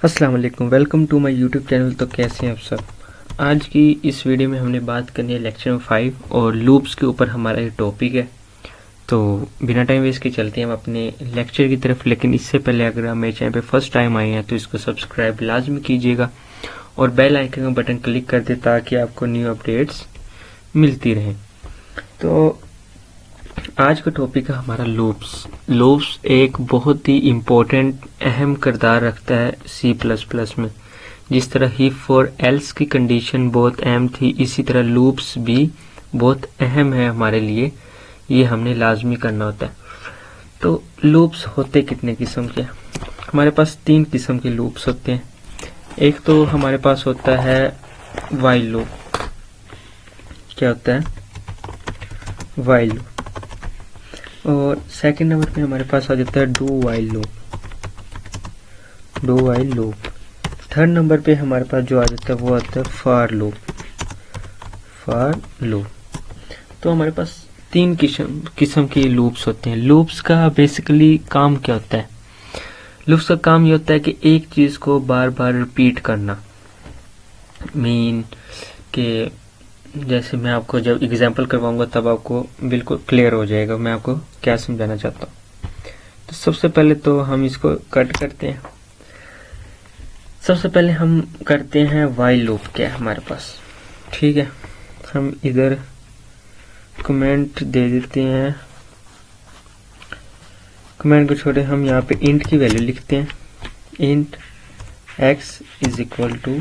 अस्सलाम वालेकुम, welcome to my YouTube channel. तो कैसे हैं आप सब। आज की इस वीडियो में हमने बात करनी है लेक्चर नंबर 5 और लूप्स के ऊपर हमारा ये टॉपिक है। तो बिना टाइम वेस्ट के चलते हैं हम अपने लेक्चर की तरफ। लेकिन इससे पहले अगर आप मेरे चैनल पे फर्स्ट टाइम आए हैं तो इसको सब्सक्राइब लाजमी कीजिएगा और बेल आइकन का बटन क्लिक कर दे ताकि आपको न्यू अपडेट्स मिलती रहें। तो आज का टॉपिक है हमारा लूप्स। लूप्स एक बहुत ही इम्पोर्टेंट अहम किरदार रखता है C++ में। जिस तरह ही फॉर एल्स की कंडीशन बहुत अहम थी, इसी तरह लूप्स भी बहुत अहम है हमारे लिए, ये हमने लाजमी करना होता है। तो लूप्स होते कितने किस्म के? हमारे पास 3 किस्म के लूप्स होते हैं। एक तो हमारे पास होता है व्हाइल लूप। क्या होता है? While loop. और सेकंड नंबर पे हमारे पास आ जाता है do while loop. Third number पे हमारे पास जो आ जाता है वो आता है फॉर लूप। तो हमारे पास 3 किस्म के लूप्स होते हैं। लूप्स का बेसिकली काम क्या होता है? लूप्स का काम ये होता है कि एक चीज को बार बार रिपीट करना। मीन के जैसे मैं आपको जब एग्जांपल करवाऊंगा तब आपको बिल्कुल क्लियर हो जाएगा मैं आपको क्या समझाना चाहता हूँ। तो सबसे पहले तो हम इसको कट करते हैं। सबसे पहले हम करते हैं व्हाइल लूप। क्या है हमारे पास? ठीक है, हम इधर कमेंट दे देते हैं। कमेंट को छोड़े हम यहाँ पे इंट की वैल्यू लिखते हैं। Int x is equal to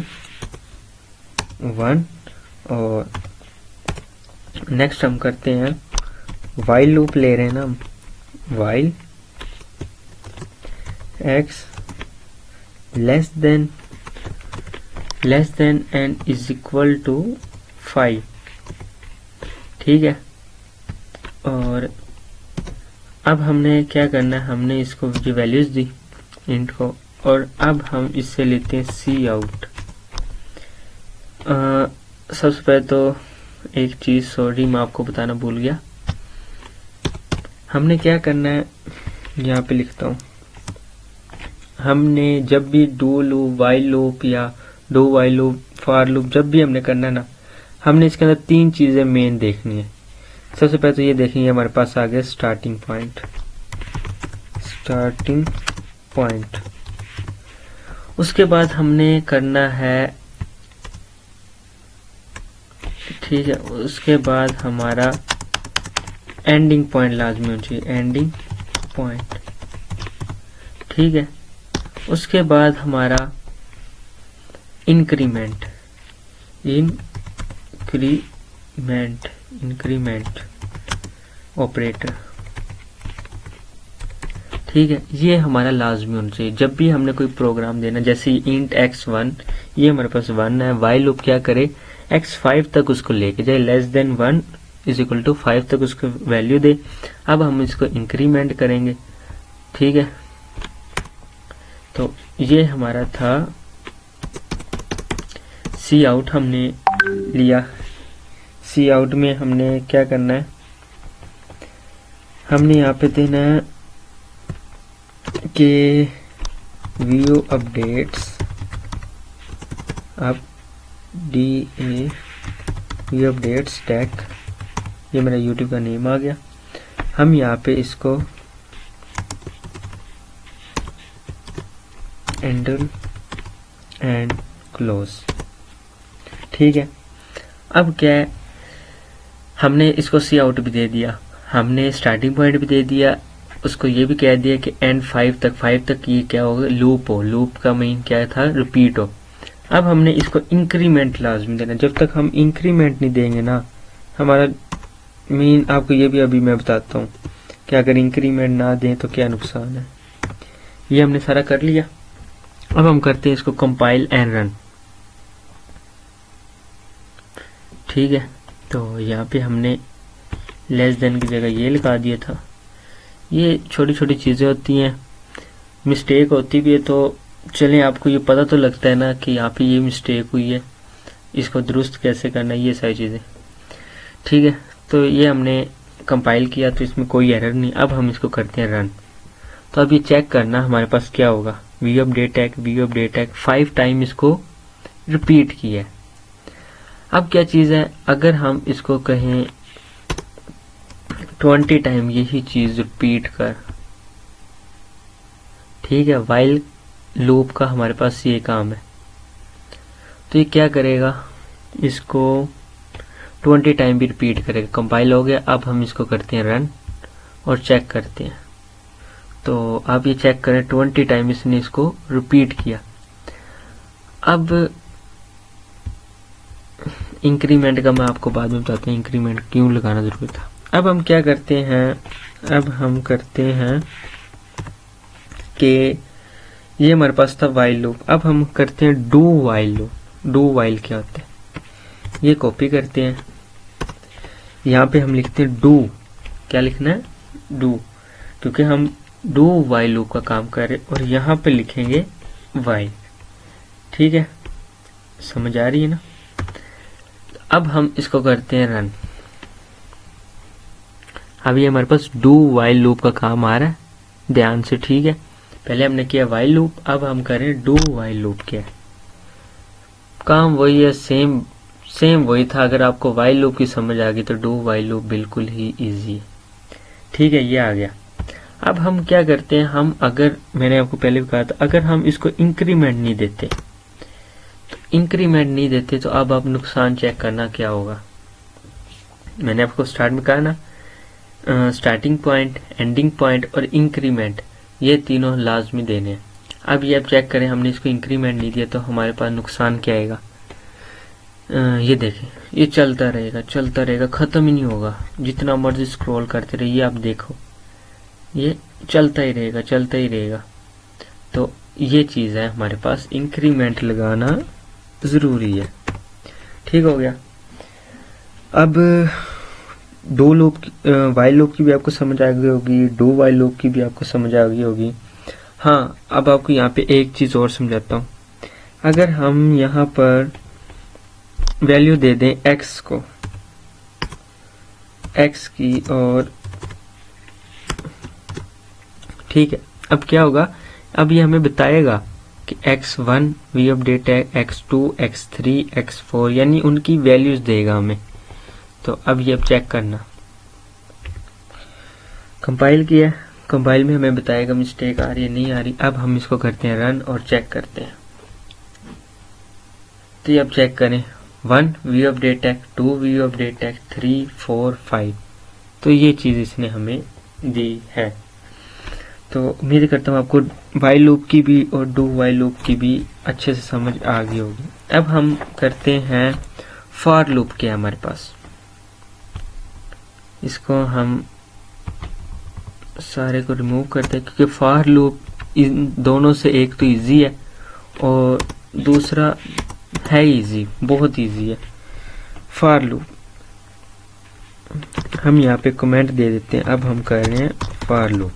1 और नेक्स्ट हम करते हैं व्हाइल लूप ले रहे हैं ना हम। While x less than and is equal to 5। ठीक है, और अब हमने क्या करना है, हमने इसको जो वैल्यूज दी इंट को, और अब हम इससे लेते हैं सी आउट। सबसे पहले तो एक चीज सॉरी मैं आपको बताना भूल गया। हमने क्या करना है, यहाँ पे लिखता हूँ। हमने जब भी डू लूप, व्हाइल लूप या do while loop, for loop जब भी हमने करना है ना, हमने इसके अंदर 3 चीजें मेन देखनी है। सबसे पहले तो ये देखेंगे हमारे पास आ गया स्टार्टिंग पॉइंट। उसके बाद हमने करना है, ठीक है, उसके बाद हमारा एंडिंग पॉइंट लाजमी होना चाहिए, एंडिंग पॉइंट। ठीक है, उसके बाद हमारा इंक्रीमेंट ऑपरेटर। ठीक है, ये हमारा लाजमी होना चाहिए जब भी हमने कोई प्रोग्राम देना। जैसे इंट x1, ये हमारे पास 1 है। व्हाइल लूप क्या करे, x5 तक उसको लेके जाए, less than 1 is equal to 5 तक उसको वैल्यू दे। अब हम इसको इंक्रीमेंट करेंगे। ठीक है, तो ये हमारा था सी आउट हमने लिया। सी आउट में हमने क्या करना है, हमने यहाँ पे देना है कि view updates view updates tag. ये मेरा यूट्यूब का नेम आ गया। हम यहाँ पे इसको एंडल एंड क्लोज। ठीक है, अब क्या है, हमने इसको सी आउट भी दे दिया, हमने स्टार्टिंग पॉइंट भी दे दिया, उसको ये भी कह दिया कि एंड 5 तक ये क्या होगा, लूप का मीन क्या था, रिपीट हो। अब हमने इसको इंक्रीमेंट लाजमी देना। जब तक हम इंक्रीमेंट नहीं देंगे ना, हमारा मीन आपको ये भी अभी मैं बताता हूँ कि अगर इंक्रीमेंट ना दें तो क्या नुकसान है। ये हमने सारा कर लिया। अब हम करते हैं इसको कंपाइल एंड रन। ठीक है, तो यहाँ पे हमने लेस देन की जगह ये लिखा दिया था। ये छोटी छोटी चीज़ें होती हैं, मिस्टेक होती भी है, तो चलें आपको ये पता तो लगता है ना कि यहाँ पे ये मिस्टेक हुई है, इसको दुरुस्त कैसे करना है, ये सारी चीज़ें। ठीक है, तो ये हमने कंपाइल किया तो इसमें कोई एरर नहीं। अब हम इसको करते हैं रन। तो अब ये चेक करना हमारे पास क्या होगा। वी अपडेट टैग 5 टाइम इसको रिपीट किया है। अब क्या चीज़ है, अगर हम इसको कहें 20 टाइम यही चीज़ रिपीट कर, ठीक है, वाइल लूप का हमारे पास ये काम है, तो ये क्या करेगा, इसको 20 टाइम भी रिपीट करेगा। कंपाइल हो गया। अब हम इसको करते हैं रन और चेक करते हैं। तो आप ये चेक करें 20 टाइम इसने इसको रिपीट किया। अब इंक्रीमेंट का मैं आपको बाद में बताता हूँ इंक्रीमेंट क्यों लगाना जरूरी था। अब हम क्या करते हैं, अब हम करते हैं कि ये हमारे पास था वाइल लूप, अब हम करते हैं do while loop. Do while क्या होता है, ये कॉपी करते हैं, यहाँ पे हम लिखते हैं डू, क्या लिखना है, डू, क्योंकि हम डू वाइल लूप का काम कर रहे हैं, और यहाँ पे लिखेंगे वाइल। ठीक है, समझ आ रही है ना। अब हम इसको करते हैं रन। अब ये हमारे पास डू वाइल लूप का काम आ रहा है, ध्यान से, ठीक है। पहले हमने किया वाइल लूप, अब हम करें डू वाइल लूप। क्या है काम वही है, सेम वही था। अगर आपको वाइल लूप की समझ आ गई तो डू वाइल लूप बिल्कुल ही इजी है। ठीक है, ये आ गया। अब हम क्या करते हैं, हम अगर मैंने आपको पहले भी कहा था, अगर हम इसको इंक्रीमेंट नहीं देते तो अब आप नुकसान चेक करना क्या होगा। मैंने आपको स्टार्ट में कहा ना, स्टार्टिंग पॉइंट, एंडिंग पॉइंट और इंक्रीमेंट, ये तीनों लाजमी देने हैं। अब ये आप चेक करें, हमने इसको इंक्रीमेंट नहीं दिया तो हमारे पास नुकसान क्या आएगा। ये देखें, ये चलता रहेगा, खत्म ही नहीं होगा, जितना मर्जी स्क्रॉल करते रहिए, आप देखो ये चलता ही रहेगा। तो ये चीज़ है हमारे पास, इंक्रीमेंट लगाना ज़रूरी है। ठीक हो गया। अब डू लूप, वाइल लूप की भी आपको समझ आ गई होगी, डू वाइल लूप की भी आपको समझ आ गई होगी। हाँ, अब आपको यहाँ पे एक चीज़ और समझाता हूँ। अगर हम यहाँ पर वैल्यू दे दें x को, x की, और ठीक है, अब क्या होगा, अब ये हमें बताएगा कि x1 वी अपडेट है, x2, x3, x4, यानी उनकी वैल्यूज देगा हमें। तो अब ये चेक करना, कंपाइल किया, कंपाइल में हमें बताएगा मिस्टेक आ रही है नहीं आ रही। अब हम इसको करते हैं रन और चेक करते हैं। तो ये अब चेक करें, 1 we update tag, 2 we update tag, 3, 4, 5, तो ये चीज़ इसने हमें दी है। तो उम्मीद करता हूँ आपको वाइल लूप की भी और डू वाइल लूप की भी अच्छे से समझ आ गई होगी। अब हम करते हैं फॉर लूप। क्या है हमारे पास, इसको हम सारे को रिमूव करते हैं, क्योंकि फॉर लूप इन दोनों से एक तो इजी है और दूसरा है इजी, बहुत इजी है। फॉर लूप हम यहाँ पे कमेंट दे देते हैं। अब हम कर रहे हैं फॉर लूप।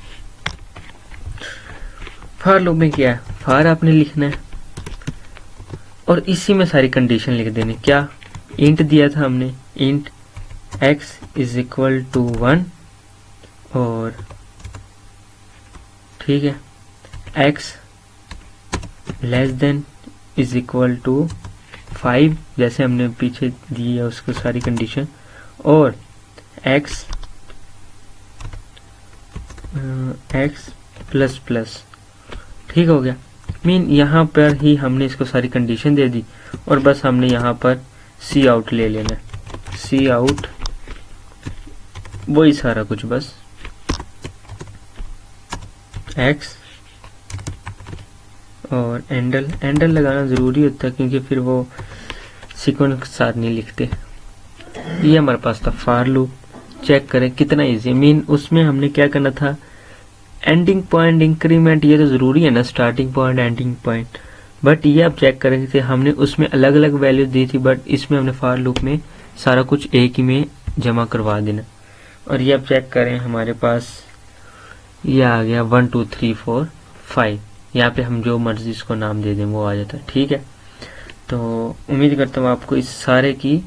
फॉर लूप में क्या है, फॉर आपने लिखना है और इसी में सारी कंडीशन लिख देनी। क्या इंट दिया था हमने, int x is equal to 1, और ठीक है x less than is equal to 5, जैसे हमने पीछे दी है उसको सारी कंडीशन, और x प्लस प्लस। ठीक हो गया, मीन यहाँ पर ही हमने इसको सारी कंडीशन दे दी और बस हमने यहाँ पर सी आउट ले लेना है, सी आउट, वही सारा कुछ, बस x और एंडल लगाना ज़रूरी होता है, क्योंकि फिर वो सीक्वेंस के साथ नहीं लिखते। ये हमारे पास था फॉर लूप। चेक करें कितना इजी, मीन उसमें हमने क्या करना था, एंडिंग पॉइंट, इंक्रीमेंट, ये तो ज़रूरी है ना, starting point, ending point, but ये आप चेक करेंगे थे, हमने उसमें अलग अलग वैल्यू दी थी, बट इसमें हमने फॉर लूप में सारा कुछ एक ही में जमा करवा देना। और ये आप चेक करें, हमारे पास ये आ गया 1 2 3 4 5, यहाँ पे हम जो मर्जी इसको नाम दे दें वो आ जाता है। ठीक है, तो उम्मीद करता हूँ आपको इस सारे की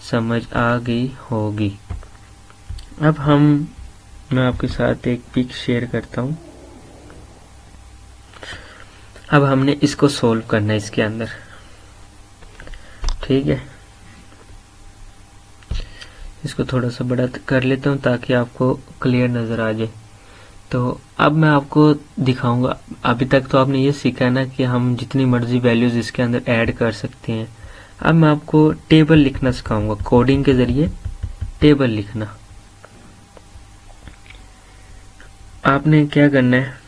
समझ आ गई होगी। अब मैं आपके साथ एक पिक शेयर करता हूँ। अब हमने इसको सोल्व करना है इसके अंदर, ठीक है। इसको थोड़ा सा बड़ा कर लेता हूँ ताकि आपको क्लियर नज़र आ जाए। तो अब मैं आपको दिखाऊंगा, अभी तक तो आपने ये सीखा है ना कि हम जितनी मर्जी वैल्यूज़ इसके अंदर ऐड कर सकते हैं। अब मैं आपको टेबल लिखना सिखाऊंगा, कोडिंग के ज़रिए टेबल लिखना। आपने क्या करना है,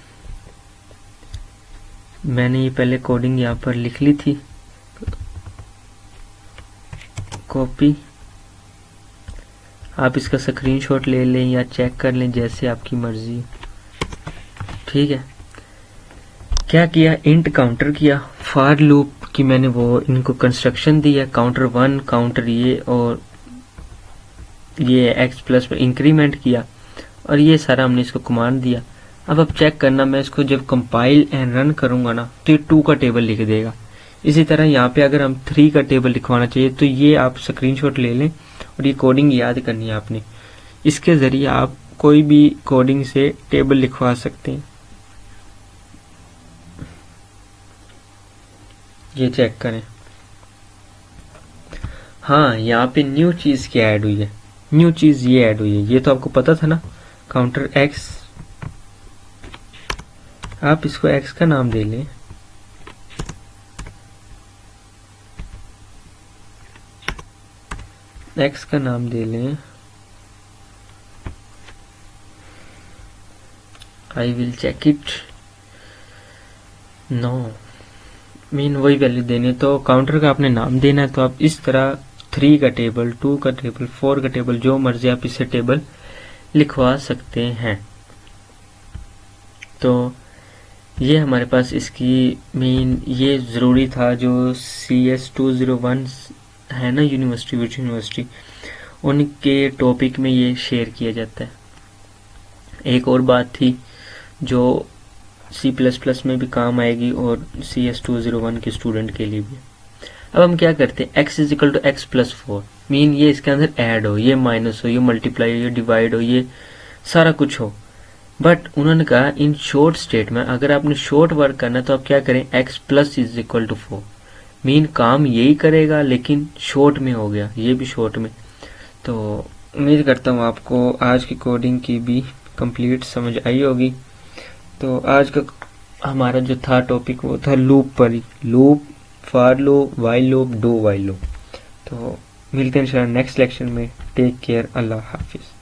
मैंने ये पहले कोडिंग यहाँ पर लिख ली थी, कॉपी। आप इसका स्क्रीनशॉट ले लें या चेक कर लें, जैसे आपकी मर्जी, ठीक है। क्या किया, इंट काउंटर किया, फॉर लूप की मैंने वो इनको कंस्ट्रक्शन दिया, काउंटर 1 काउंटर ये, और ये एक्स प्लस पर इंक्रीमेंट किया, और ये सारा हमने इसको कमांड दिया। अब चेक करना, मैं इसको जब कंपाइल एंड रन करूंगा ना तो ये 2 का टेबल लिख देगा। इसी तरह यहाँ पे अगर हम 3 का टेबल लिखवाना चाहिए तो ये आप स्क्रीनशॉट ले लें, और ये कोडिंग याद करनी है आपने। इसके ज़रिए आप कोई भी कोडिंग से टेबल लिखवा सकते हैं। ये चेक करें। हाँ, यहाँ पे न्यू चीज़ क्या ऐड हुई है, न्यू चीज़ ये ऐड हुई है, ये तो आपको पता था ना, काउंटर एक्स। आप इसको एक्स का नाम दे लें, एक्स का नाम दे लें, I will check it, no, mean वही वैल्यू देनी है। तो काउंटर का आपने नाम देना है। तो आप इस तरह 3 का टेबल, 2 का टेबल, 4 का टेबल, जो मर्जी आप इससे टेबल लिखवा सकते हैं। तो ये हमारे पास इसकी मीन ये ज़रूरी था, जो CS201 है ना यूनिवर्सिटी, विच यूनिवर्सिटी, उनके टॉपिक में ये शेयर किया जाता है। एक और बात थी जो C++ में भी काम आएगी और CS201 के स्टूडेंट के लिए भी। अब हम क्या करते हैं, x = x+4, मीन ये इसके अंदर ऐड हो, ये माइनस हो, ये मल्टीप्लाई हो, ये डिवाइड हो, ये सारा कुछ हो। बट उन्होंने कहा इन शॉर्ट स्टेट में अगर आपने शॉर्ट वर्क करना है तो आप क्या करें, x + 4, मीन काम यही करेगा लेकिन शॉर्ट में हो गया, ये भी शॉर्ट में। तो उम्मीद करता हूँ आपको आज की कोडिंग की भी कंप्लीट समझ आई होगी। तो आज का हमारा जो था टॉपिक वो था लूप पर ही, loop, for loop, while loop, do while loop. तो मिलते हैं इंशाल्लाह नेक्स्ट लेक्चर में। टेक केयर, अल्लाह हाफिज़।